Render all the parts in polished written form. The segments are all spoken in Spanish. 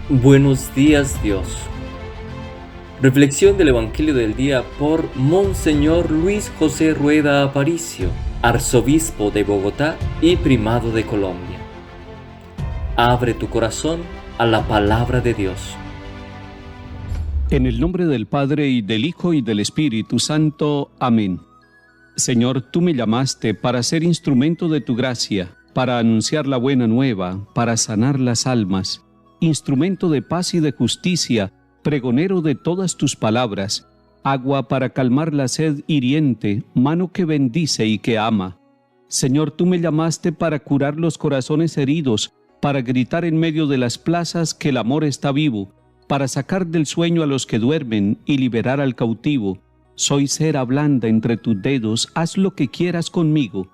Buenos días, Dios. Reflexión del Evangelio del día por Monseñor Luis José Rueda Aparicio, arzobispo de Bogotá y primado de Colombia. Abre tu corazón a la palabra de Dios. En el nombre del Padre, y del Hijo, y del Espíritu Santo. Amén. Señor, tú me llamaste para ser instrumento de tu gracia, para anunciar la buena nueva, para sanar las almas, instrumento de paz y de justicia, pregonero de todas tus palabras, agua para calmar la sed hiriente, mano que bendice y que ama. Señor, tú me llamaste para curar los corazones heridos, para gritar en medio de las plazas que el amor está vivo, para sacar del sueño a los que duermen y liberar al cautivo. Soy cera blanda entre tus dedos, haz lo que quieras conmigo.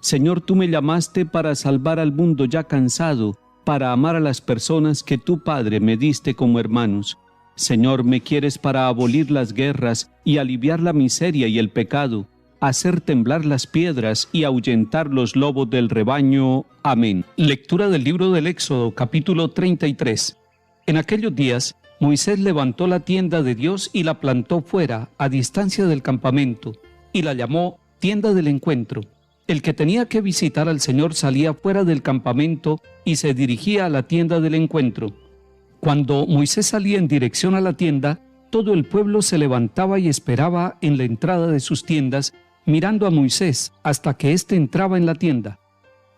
Señor, tú me llamaste para salvar al mundo ya cansado, para amar a las personas que tú, Padre, me diste como hermanos. Señor, me quieres para abolir las guerras y aliviar la miseria y el pecado, hacer temblar las piedras y ahuyentar los lobos del rebaño. Amén. Lectura del libro del Éxodo, capítulo 33. En aquellos días, Moisés levantó la tienda de Dios y la plantó fuera, a distancia del campamento, y la llamó tienda del encuentro. El que tenía que visitar al Señor salía fuera del campamento y se dirigía a la tienda del encuentro. Cuando Moisés salía en dirección a la tienda, todo el pueblo se levantaba y esperaba en la entrada de sus tiendas, mirando a Moisés hasta que éste entraba en la tienda.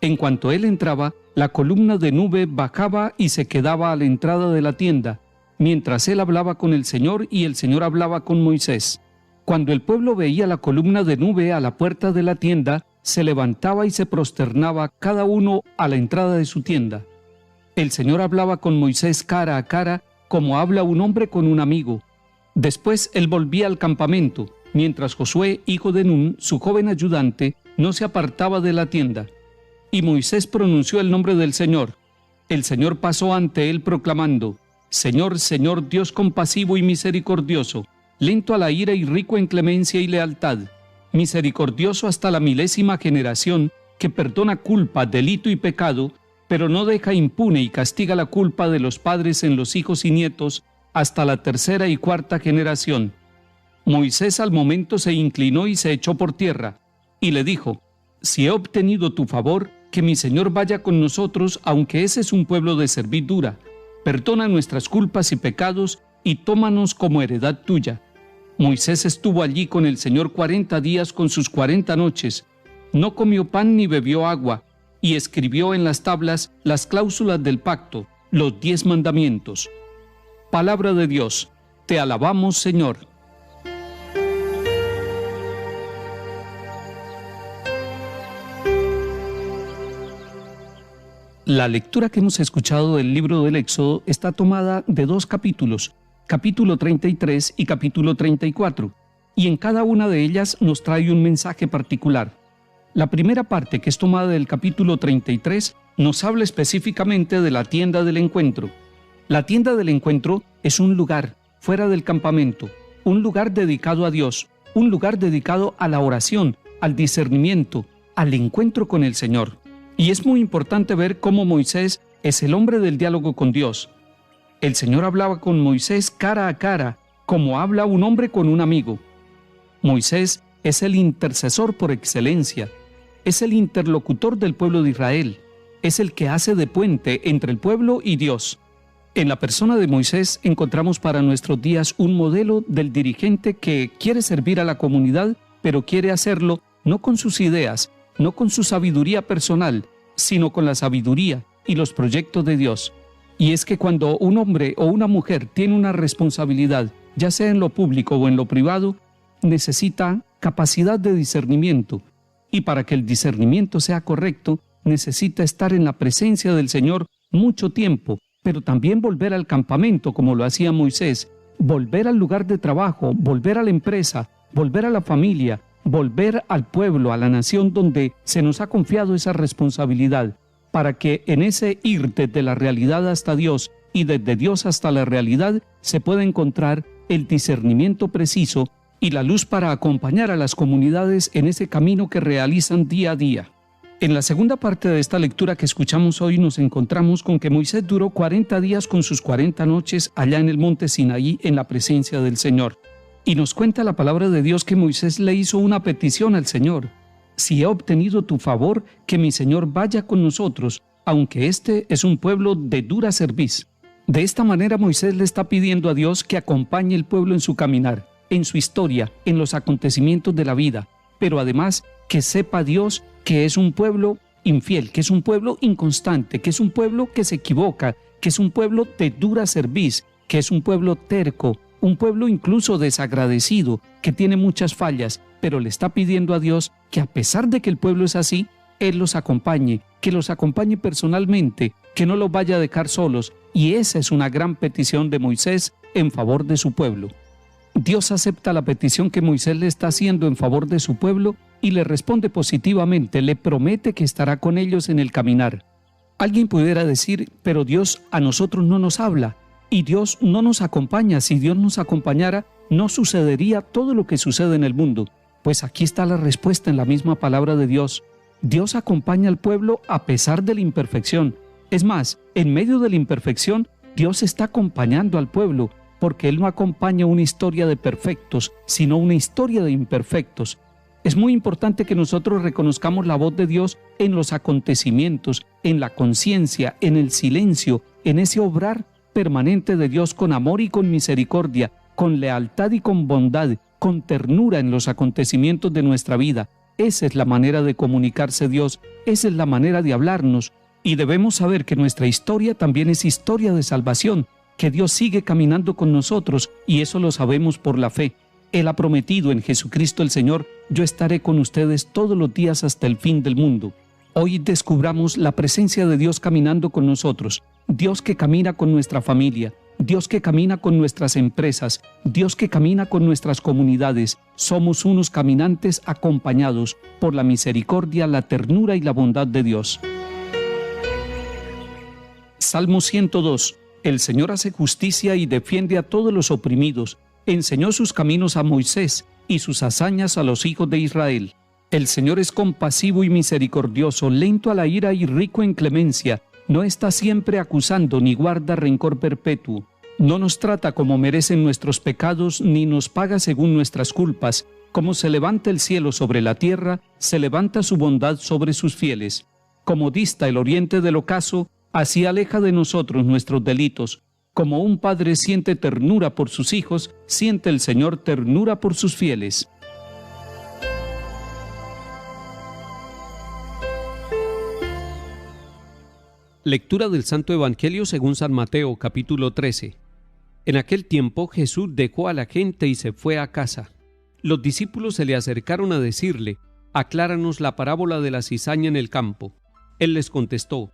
En cuanto él entraba, la columna de nube bajaba y se quedaba a la entrada de la tienda, mientras él hablaba con el Señor y el Señor hablaba con Moisés. Cuando el pueblo veía la columna de nube a la puerta de la tienda, se levantaba y se prosternaba cada uno a la entrada de su tienda. El Señor hablaba con Moisés cara a cara, como habla un hombre con un amigo. Después él volvía al campamento, mientras Josué, hijo de Nun, su joven ayudante, no se apartaba de la tienda. Y Moisés pronunció el nombre del Señor. El Señor pasó ante él proclamando: Señor, Señor, Dios compasivo y misericordioso, lento a la ira y rico en clemencia y lealtad, misericordioso hasta la 1000ª generación, que perdona culpa, delito y pecado, pero no deja impune y castiga la culpa de los padres en los hijos y nietos hasta la 3ª y 4ª generación. Moisés al momento se inclinó y se echó por tierra, y le dijo: Si he obtenido tu favor, que mi Señor vaya con nosotros, aunque ese es un pueblo de servidura. Perdona nuestras culpas y pecados, y tómanos como heredad tuya. Moisés estuvo allí con el Señor 40 días con sus 40 noches. No comió pan ni bebió agua, y escribió en las tablas las cláusulas del pacto, los 10 mandamientos. Palabra de Dios. Te alabamos, Señor. La lectura que hemos escuchado del libro del Éxodo está tomada de 2 capítulos, capítulo 33 y capítulo 34, y en cada una de ellas nos trae un mensaje particular. La primera parte, que es tomada del capítulo 33, nos habla específicamente de la tienda del encuentro. La tienda del encuentro es un lugar fuera del campamento, un lugar dedicado a Dios, un lugar dedicado a la oración, al discernimiento, al encuentro con el Señor. Y es muy importante ver cómo Moisés es el hombre del diálogo con Dios. El Señor hablaba con Moisés cara a cara, como habla un hombre con un amigo. Moisés es el intercesor por excelencia, es el interlocutor del pueblo de Israel, es el que hace de puente entre el pueblo y Dios. En la persona de Moisés encontramos para nuestros días un modelo del dirigente que quiere servir a la comunidad, pero quiere hacerlo no con sus ideas, no con su sabiduría personal, sino con la sabiduría y los proyectos de Dios. Y es que cuando un hombre o una mujer tiene una responsabilidad, ya sea en lo público o en lo privado, necesita capacidad de discernimiento. Y para que el discernimiento sea correcto, necesita estar en la presencia del Señor mucho tiempo, pero también volver al campamento como lo hacía Moisés, volver al lugar de trabajo, volver a la empresa, volver a la familia, volver al pueblo, a la nación donde se nos ha confiado esa responsabilidad, para que en ese ir desde la realidad hasta Dios y desde Dios hasta la realidad se pueda encontrar el discernimiento preciso y la luz para acompañar a las comunidades en ese camino que realizan día a día. En la segunda parte de esta lectura que escuchamos hoy nos encontramos con que Moisés duró 40 días con sus 40 noches allá en el monte Sinaí en la presencia del Señor. Y nos cuenta la palabra de Dios que Moisés le hizo una petición al Señor. Si he obtenido tu favor, que mi Señor vaya con nosotros, aunque este es un pueblo de dura cerviz. De esta manera Moisés le está pidiendo a Dios que acompañe el pueblo en su caminar, en su historia, en los acontecimientos de la vida, pero además que sepa Dios que es un pueblo infiel, que es un pueblo inconstante, que es un pueblo que se equivoca, que es un pueblo de dura cerviz, que es un pueblo terco, un pueblo incluso desagradecido, que tiene muchas fallas, pero le está pidiendo a Dios que a pesar de que el pueblo es así, Él los acompañe, que los acompañe personalmente, que no los vaya a dejar solos, y esa es una gran petición de Moisés en favor de su pueblo. Dios acepta la petición que Moisés le está haciendo en favor de su pueblo y le responde positivamente, le promete que estará con ellos en el caminar. Alguien pudiera decir, pero Dios a nosotros no nos habla y Dios no nos acompaña. Si Dios nos acompañara, no sucedería todo lo que sucede en el mundo. Pues aquí está la respuesta en la misma palabra de Dios. Dios acompaña al pueblo a pesar de la imperfección. Es más, en medio de la imperfección, Dios está acompañando al pueblo, porque Él no acompaña una historia de perfectos, sino una historia de imperfectos. Es muy importante que nosotros reconozcamos la voz de Dios en los acontecimientos, en la conciencia, en el silencio, en ese obrar permanente de Dios con amor y con misericordia, con lealtad y con bondad, con ternura en los acontecimientos de nuestra vida. Esa es la manera de comunicarse Dios, esa es la manera de hablarnos, y debemos saber que nuestra historia también es historia de salvación, que Dios sigue caminando con nosotros, y eso lo sabemos por la fe. Él ha prometido en Jesucristo el Señor, yo estaré con ustedes todos los días hasta el fin del mundo. Hoy descubramos la presencia de Dios caminando con nosotros, Dios que camina con nuestra familia, Dios que camina con nuestras empresas, Dios que camina con nuestras comunidades. Somos unos caminantes acompañados por la misericordia, la ternura y la bondad de Dios. Salmo 102. El Señor hace justicia y defiende a todos los oprimidos. Enseñó sus caminos a Moisés y sus hazañas a los hijos de Israel. El Señor es compasivo y misericordioso, lento a la ira y rico en clemencia. No está siempre acusando ni guarda rencor perpetuo. No nos trata como merecen nuestros pecados, ni nos paga según nuestras culpas. Como se levanta el cielo sobre la tierra, se levanta su bondad sobre sus fieles. Como dista el oriente del ocaso, así aleja de nosotros nuestros delitos. Como un padre siente ternura por sus hijos, siente el Señor ternura por sus fieles. Lectura del Santo Evangelio según San Mateo, capítulo 13. En aquel tiempo Jesús dejó a la gente y se fue a casa. Los discípulos se le acercaron a decirle, acláranos la parábola de la cizaña en el campo. Él les contestó,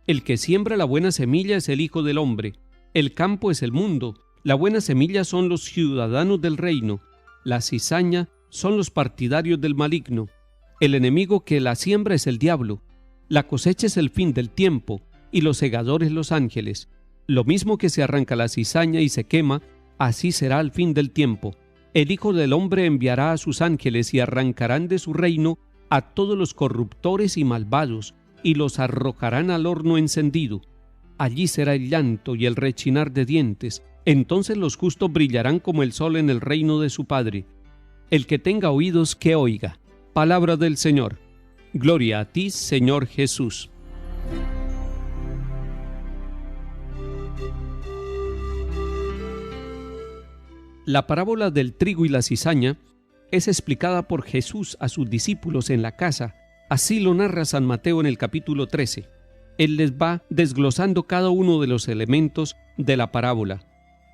el que siembra la buena semilla es el Hijo del Hombre. El campo es el mundo, la buena semilla son los ciudadanos del reino, la cizaña son los partidarios del maligno. El enemigo que la siembra es el diablo. La cosecha es el fin del tiempo, y los segadores los ángeles. Lo mismo que se arranca la cizaña y se quema, así será al fin del tiempo. El Hijo del Hombre enviará a sus ángeles y arrancarán de su reino a todos los corruptores y malvados, y los arrojarán al horno encendido. Allí será el llanto y el rechinar de dientes. Entonces los justos brillarán como el sol en el reino de su Padre. El que tenga oídos, que oiga. Palabra del Señor. Gloria a ti, Señor Jesús. La parábola del trigo y la cizaña es explicada por Jesús a sus discípulos en la casa. Así lo narra San Mateo en el capítulo 13. Él les va desglosando cada uno de los elementos de la parábola.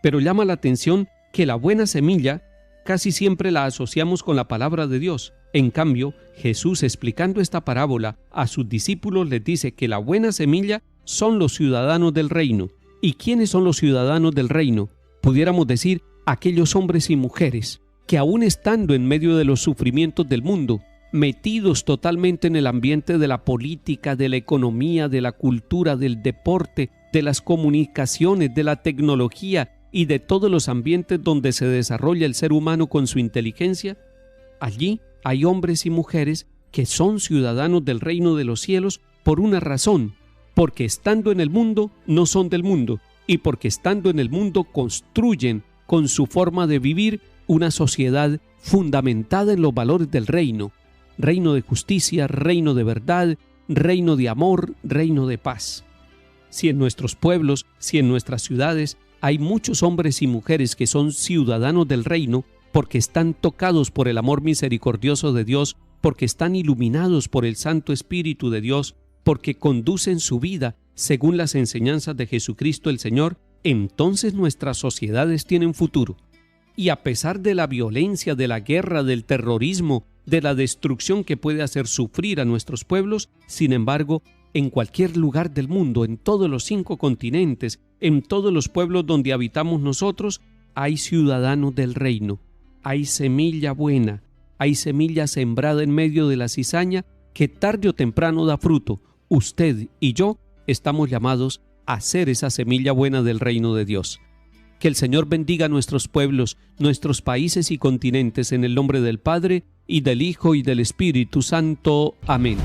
Pero llama la atención que la buena semilla casi siempre la asociamos con la palabra de Dios. En cambio, Jesús, explicando esta parábola a sus discípulos, les dice que la buena semilla son los ciudadanos del reino. ¿Y quiénes son los ciudadanos del reino? Pudiéramos decir, aquellos hombres y mujeres que aún estando en medio de los sufrimientos del mundo, metidos totalmente en el ambiente de la política, de la economía, de la cultura, del deporte, de las comunicaciones, de la tecnología y de todos los ambientes donde se desarrolla el ser humano con su inteligencia, allí hay hombres y mujeres que son ciudadanos del reino de los cielos por una razón, porque estando en el mundo no son del mundo, y porque estando en el mundo construyen con su forma de vivir una sociedad fundamentada en los valores del reino de justicia, reino de verdad, reino de amor, reino de paz. Si en nuestros pueblos, si en nuestras ciudades hay muchos hombres y mujeres que son ciudadanos del reino, porque están tocados por el amor misericordioso de Dios, porque están iluminados por el Santo Espíritu de Dios, porque conducen su vida según las enseñanzas de Jesucristo el Señor, entonces nuestras sociedades tienen futuro. Y a pesar de la violencia, de la guerra, del terrorismo, de la destrucción que puede hacer sufrir a nuestros pueblos, sin embargo, en cualquier lugar del mundo, en todos los 5 continentes, en todos los pueblos donde habitamos nosotros, hay ciudadanos del reino, hay semilla buena, hay semilla sembrada en medio de la cizaña que tarde o temprano da fruto. Usted y yo estamos llamados a ser esa semilla buena del reino de Dios. Que el Señor bendiga nuestros pueblos, nuestros países y continentes en el nombre del Padre, y del Hijo y del Espíritu Santo. Amén.